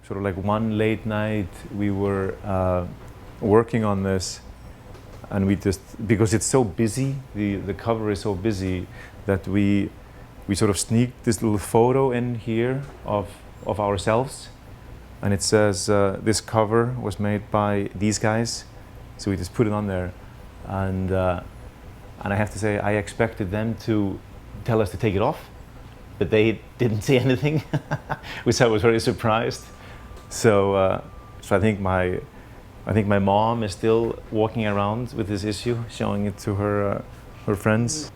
sort of like one late night, we were working on this, and we just, because it's so busy, the cover is so busy, that we sort of sneaked this little photo in here of ourselves, and it says this cover was made by these guys, so we just put it on there, and I have to say I expected them to tell us to take it off, but they didn't say anything, which I was very surprised. So I think my mom is still walking around with this issue, showing it to her friends.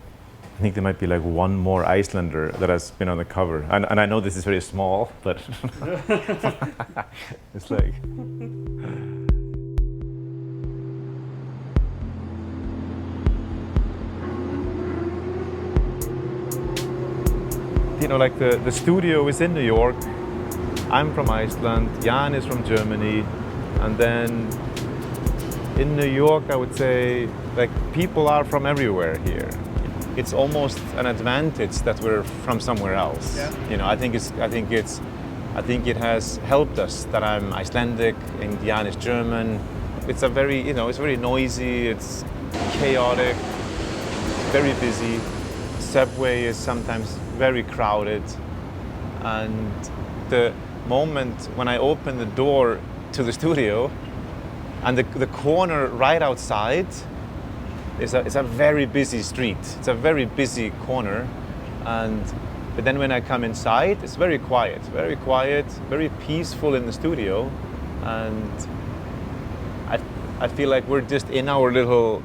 I think there might be like one more Icelander that has been on the cover, and I know this is very small, but it's like. You know, like the studio is in New York. I'm from Iceland, Jan is from Germany, and then in New York I would say like people are from everywhere here. It's almost an advantage that we're from somewhere else. Yeah. You know, I think it has helped us that I'm Icelandic and Jan is German. It's a very, you know, it's very noisy, it's chaotic, very busy. Subway is sometimes very crowded, and the moment when I open the door to the studio and the corner right outside is a very busy street. It's a very busy corner, but then when I come inside, it's very quiet, very peaceful in the studio, and I feel like we're just in our little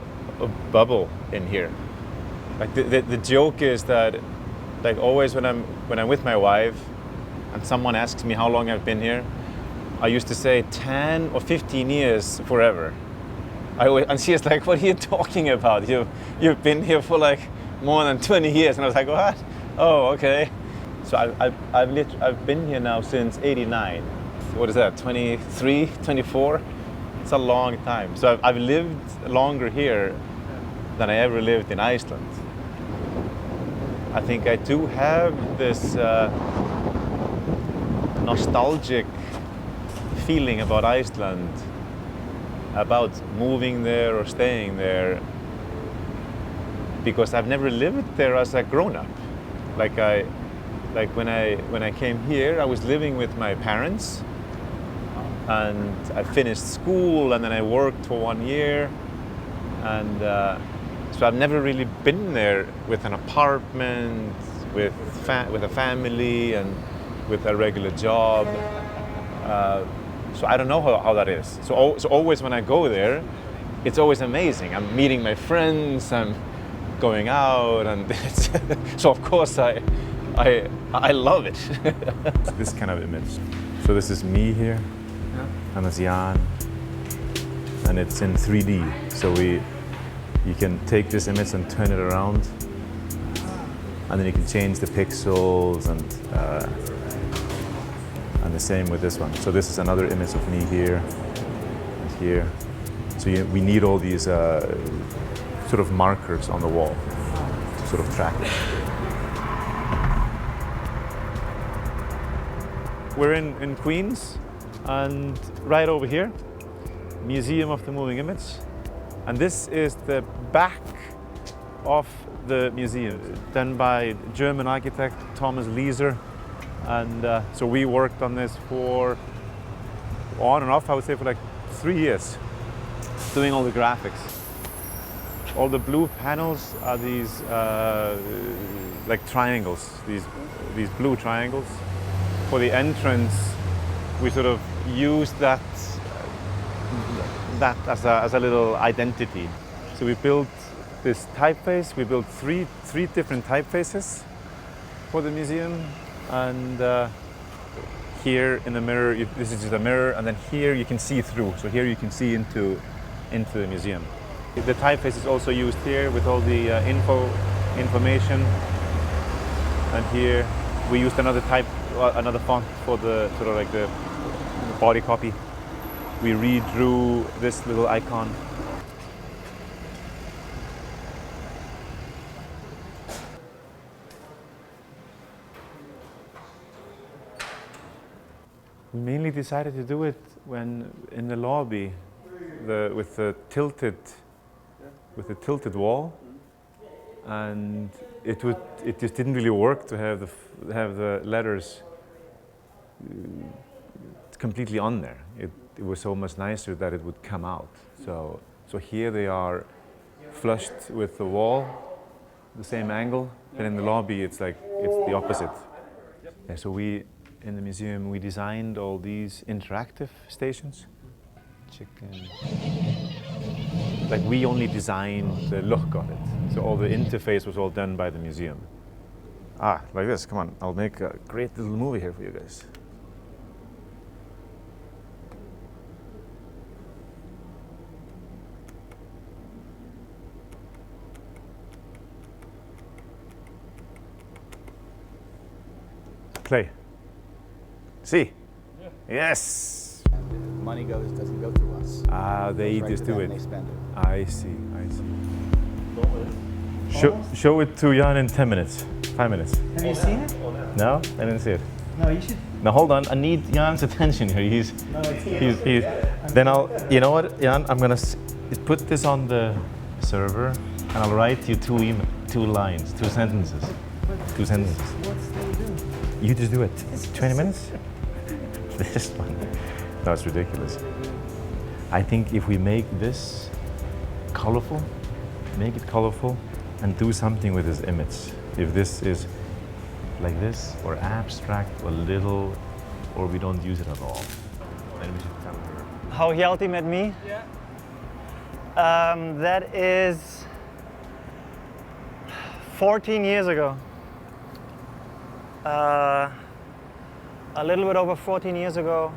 bubble in here. Like the joke is that, like always when I'm with my wife and someone asks me how long I've been here, I used to say 10 or 15 years forever. And she is like, what are you talking about? You've been here for like more than 20 years. And I was like, what? Oh, okay. So I've been here now since '89. What is that, 23, 24? It's a long time. So I've lived longer here than I ever lived in Iceland. I think I do have this nostalgic feeling about Iceland, about moving there or staying there, because I've never lived there as a grown-up. Like when I came here, I was living with my parents, and I finished school, and then I worked for 1 year, and so I've never really been there with an apartment, with a family, and with a regular job. So I don't know how that is. So always when I go there, it's always amazing. I'm meeting my friends, I'm going out, and so of course I love it. This kind of image. So this is me here, and that's Jan, and it's in 3D. So you can take this image and turn it around, and then you can change the pixels, and the same with this one. So this is another image of me here and here. So we need all these sort of markers on the wall to sort of track it. We're in Queens, and right over here, Museum of the Moving Image. And this is the back of the museum, done by German architect Thomas Lieser. And so we worked on this for, on and off, I would say for like 3 years, doing all the graphics. All the blue panels are these like triangles, these blue triangles. For the entrance, we sort of used that as a little identity. So we built this typeface. We built three different typefaces for the museum. And here in the mirror, this is just a mirror, and then here you can see through. So here you can see into the museum. The typeface is also used here with all the information. And here we used another font for the sort of like the body copy. We redrew this little icon. We mainly decided to do it when in the lobby, with the tilted wall, and it just didn't really work to have the letters completely on there. It was so much nicer that it would come out. So here they are flushed with the wall, the same angle, and in the lobby it's the opposite. Yeah, so in the museum we designed all these interactive stations. Chicken. Like we only designed the look of it. So all the interface was all done by the museum. Like this, come on, I'll make a great little movie here for you guys. Play. See? Yeah. Yes! Money doesn't go through us. They right just do it. They spend it. I see. Show it to Jan in 10 minutes, 5 minutes. Have you seen it? No, I didn't see it. No, you should. Now hold on, I need Jan's attention here. He's then you know what, Jan, I'm gonna put this on the server and I'll write you two lines, two sentences. What's they do? You just do it. 20 minutes? This one. No, it's ridiculous. I think if we make this colorful, make it colorful, and do something with this image. If this is like this, or abstract, or little, or we don't use it at all, then we should tell her. How Hjalti met me? Yeah. That is 14 years ago. A little bit over 14 years ago,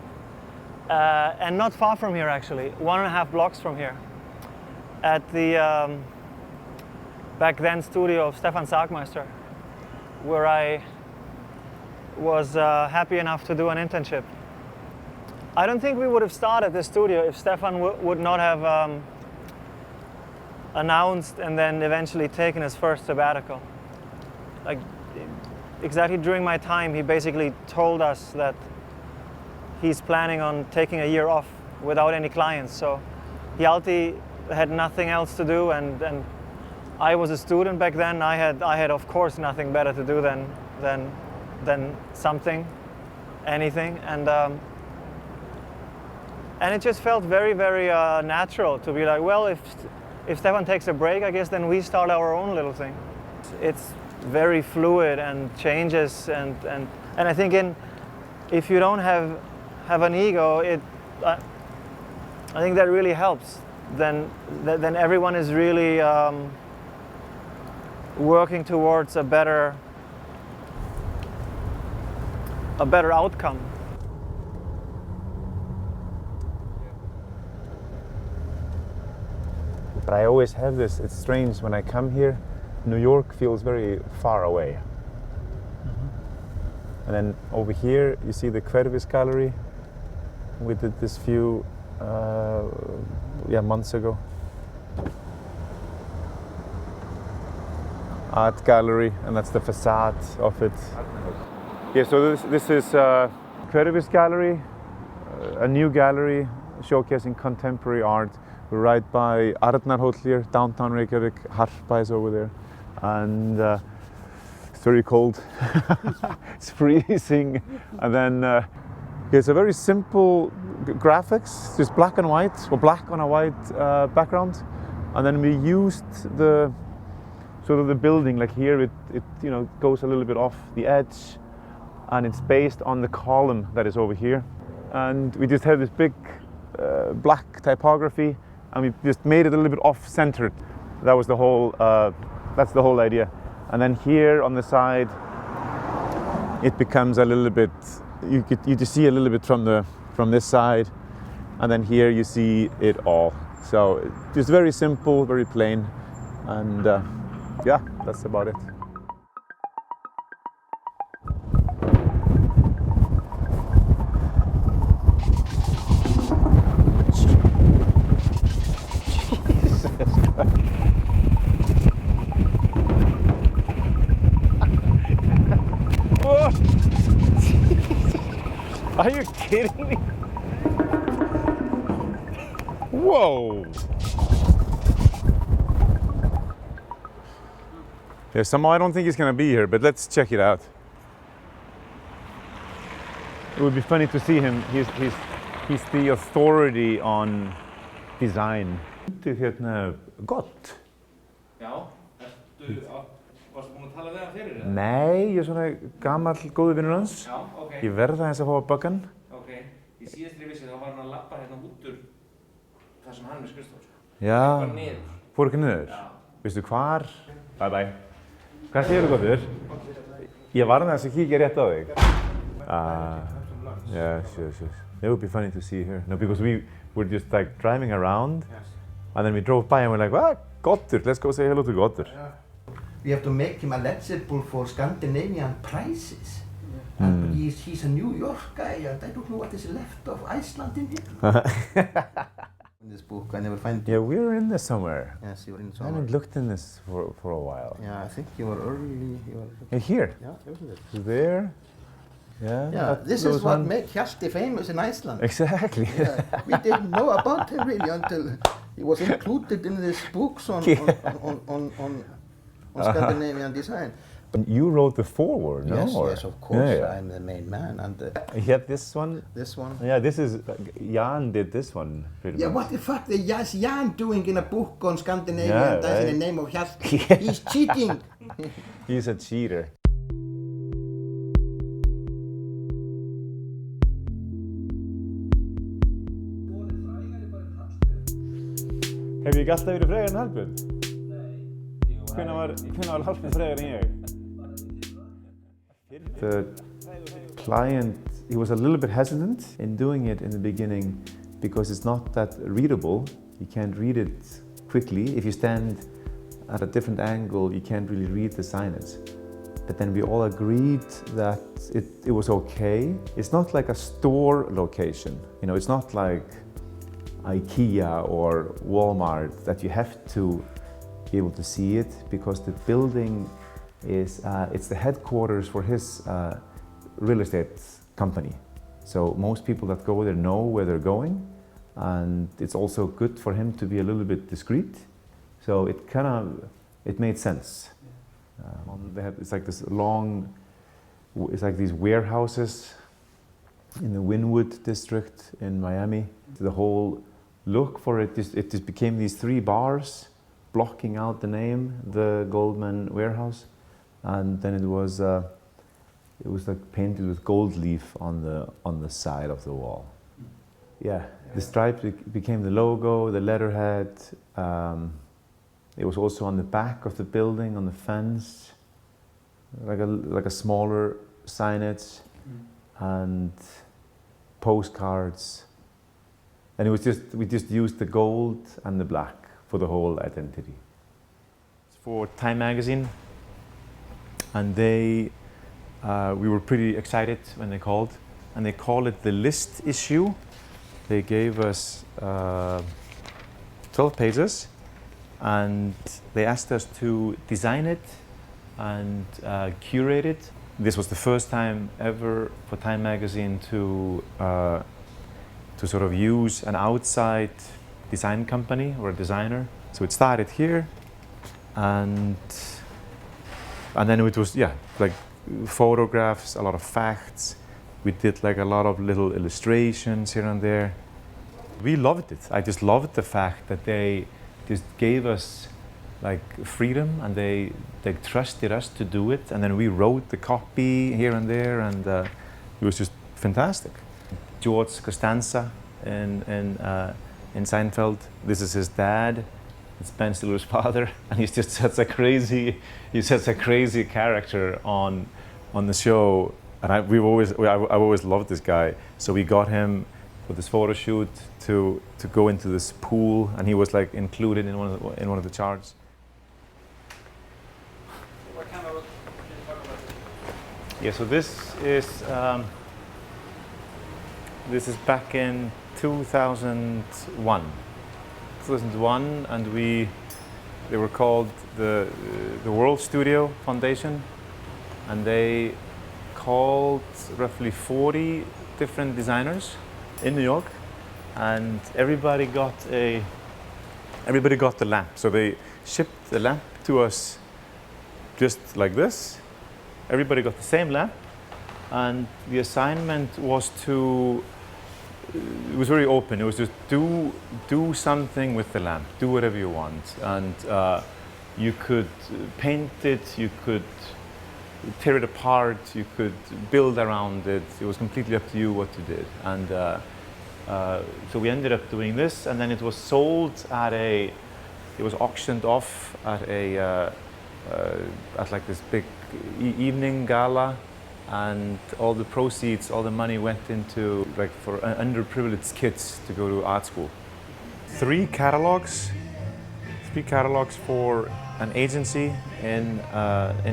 and not far from here actually, 1.5 blocks from here, at the back then studio of Stefan Sargmeister, where I was happy enough to do an internship. I don't think we would have started the studio if Stefan would not have announced and then eventually taken his first sabbatical. Like, exactly during my time, he basically told us that he's planning on taking a year off without any clients. So Hjalti had nothing else to do, and I was a student back then. I had of course nothing better to do than something, anything, and it just felt very, very natural to be like, well, if Stefan takes a break, I guess then we start our own little thing. It's very fluid and changes, and I think if you don't have an ego, I think that really helps. Then everyone is really working towards a better outcome. But I always have this, it's strange when I come here, New York feels very far away. And then over here you see the Hverfis Gallery. We did this few months ago. Art gallery, and that's the facade of it. Yeah, so this is Hverfis Gallery, a new gallery showcasing contemporary art. We're right by Arnarhóll here, downtown Reykjavik. Harpa is over there, and it's very cold. It's freezing, and then it's a very simple graphics, just black and white, or black on a white background, and then we used the sort of the building, like here it goes a little bit off the edge, and it's based on the column that is over here, and we just have this big black typography, and we just made it a little bit off-centered. That was the whole. That's the whole idea. And then here on the side, it becomes a little bit. You just see a little bit from this side, and then here you see it all. So just very simple, very plain, and yeah, that's about it. Are you kidding me? Whoa! Yeah, somehow I don't think he's gonna be here, but let's check it out. It would be funny to see him. He's the authority on design. Gott. Já, varstu búinn að tala við hann fyrir það? Nei, ég er svona gamall góður vinnur hans. Já, ok. Ég verð aðeins að fá að baka hann. Ok, í síðastri vissi þá var hann að labba hérna út úr það sem hann er með skrifstofu, sko. Já. Bara niður. Fór ekki niður? Já. Veistu hvar? Bye bye. Hvað segirðu góður? Ég var aðeins að kíkja rétt á þig. Yes. It would be funny to see here. No, because we were just like driving around, and then we drove by and we're like, Gottur, let's go say hello to Gottur. We have to make him eligible for Scandinavian prizes. And he's a New York guy, and I don't know what is left of Iceland in him. In this book, I never find it. Yeah, we're in this somewhere. Yes, you were in I somewhere. haven't looked in this for a while. Yeah, I think you were early. Here? Yeah, wasn't it? There? Yeah. Yeah, this is what made Hjalti famous in Iceland. Exactly. Yeah, we didn't know about him really until he was included in these books on Scandinavian design. But you wrote the foreword, no? Yes, of course. Yeah. I'm the main man. And You have this one? this one. Yeah, this is, Jan did this one. Pretty Yeah, much. what the fuck is Jan doing in a book on Scandinavian Yeah, dance in right. the name of Hjalti? He's cheating. He's a cheater. Hef ég ekki alltaf verið frægar en Hallbjörn? Nei. Hvenær var Hallbjörn frægar en ég? The client, he was a little bit hesitant in doing it in the beginning because it's not that readable. You can't read it quickly. If you stand at a different angle, you can't really read the signage. But then we all agreed that it was okay. It's not like a store location. You know, it's not like IKEA or Walmart that you have to be able to see it because the building is it's the headquarters for his real estate company. So most people that go there know where they're going, and it's also good for him to be a little bit discreet. So it made sense. It's like this long, it's like these warehouses in the Wynwood district in Miami. The whole look for it just became these 3 bars blocking out the name, the Goldman warehouse, and then it was like painted with gold leaf on the side of the wall. Yeah, the stripe became the logo, the letterhead. It was also on the back of the building, on the fence, like a smaller signage, and postcards. And it was we just used the gold and the black for the whole identity. It's for Time magazine, and we were pretty excited when they called, and they called it the list issue. They gave us 12 pages, and they asked us to design it and curate it. This was the first time ever for Time magazine to sort of use an outside design company or a designer. So it started here, and then it was like photographs, a lot of facts. We did like a lot of little illustrations here and there. We loved it. I just loved the fact that they just gave us like freedom, and they trusted us to do it, and then we wrote the copy here and there, and it was just fantastic. George Costanza in Seinfeld. This is his dad. It's Ben Stiller's father, and he's just such a crazy character on the show. And I've always loved this guy. So we got him for this photo shoot to go into this pool, and he was like included in one of the charts. What kind of can you talk about? Yeah, so this is back in 2001. 2001, and they were called the World Studio Foundation, and they called roughly 40 different designers in New York, and everybody got the lamp. So they shipped the lamp to us just like this. Everybody got the same lamp, and the assignment was to, it was very open. It was just do something with the lamp, do whatever you want. And you could paint it, you could tear it apart, you could build around it. It was completely up to you what you did. And so we ended up doing this, and then it was sold at it was auctioned off at at like this big evening gala, and all the proceeds, all the money went into like for underprivileged kids to go to art school. Three catalogs for an agency in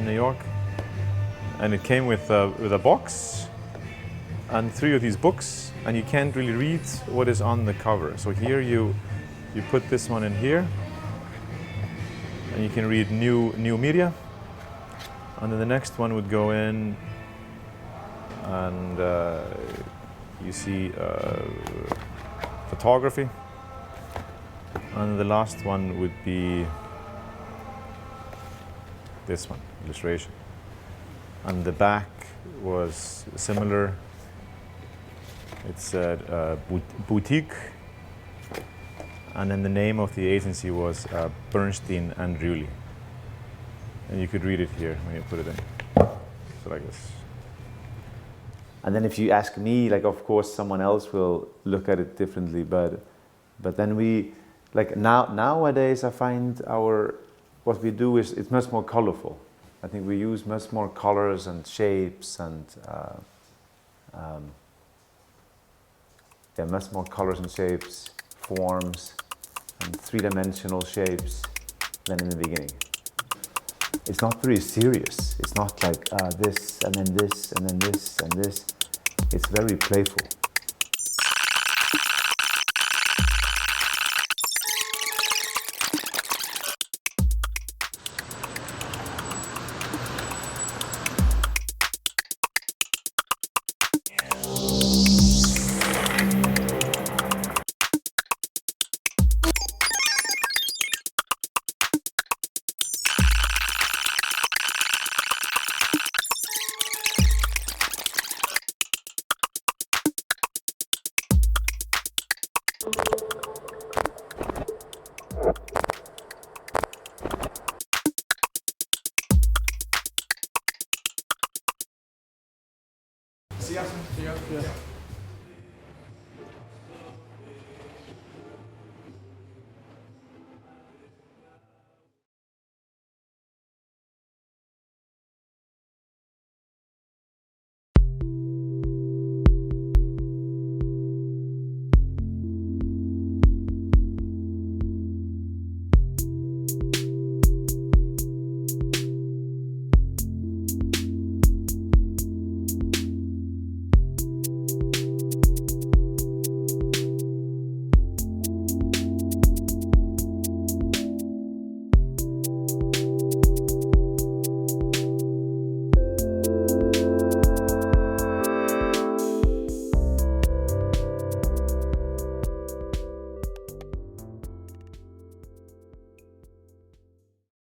New York, and it came with a box and 3 of these books, and you can't really read what is on the cover. So here you put this one in here, and you can read new media, and then the next one would go in, and you see photography, and the last one would be this one, illustration. And the back was similar. It said boutique, and then the name of the agency was Bernstein and Rulli. And you could read it here when you put it in. So like this. And then if you ask me, like of course someone else will look at it differently, but then we, like nowadays I find what we do is it's much more colorful. I think we use much more colors and shapes and much more colors and shapes, forms, and three-dimensional shapes than in the beginning. It's not very serious. It's not like this and then this and then this and this. It's very playful. See you.